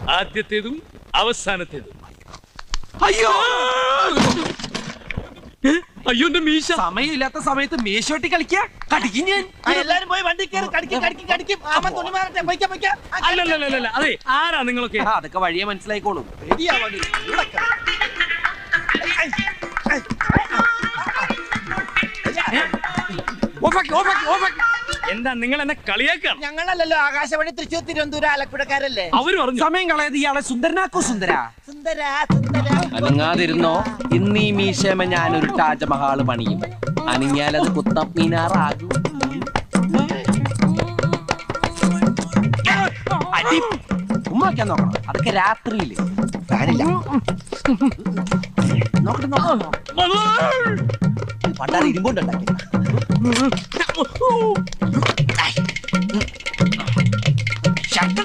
ആദ്യത്തേതും അവസാനത്തേതും. അയ്യോ അയ്യോ എന്റെ മീശ. സമയമില്ലാത്ത സമയത്ത് മേശോട്ടി കളിക്കാ കടിക്കും ഞാൻ. എല്ലാരും പോയി വണ്ടി കയറി കടിക്കും. അവൻ തുണി മാറട്ടെ, പൊയ്ക്ക. അല്ലല്ല അതെ, ആരാ നിങ്ങളൊക്കെ? അതൊക്കെ വഴിയെ മനസ്സിലായിക്കോളും. എന്താ നിങ്ങൾ എന്നെ കളിയാക്കാണ്? ഞങ്ങളല്ലല്ലോ ആകാശവാണി തൃശ്ശൂർ തിരുവനന്തപുരം ആലപ്പുഴക്കാരല്ലേ. അവര് പറഞ്ഞു സമയം കളയത് ഇയാളെ സുന്ദരനാക്കോ സുന്ദര. സുന്ദര അനങ്ങാതിരുന്നോ, ഇന്ന് ഈ മീശമ ഞാനൊരു താജ്മഹാള് പണിയും. അണിഞ്ഞാലത് കുത്തബ് മീനാറാകും. അടി ഉമ്മാക്കാൻ നോക്കണം, അതൊക്കെ രാത്രിയില്. ഫാനില്ല. പണ്ടാറ് ഇരുമ്പുണ്ടാക്കി. ഷർട്ട്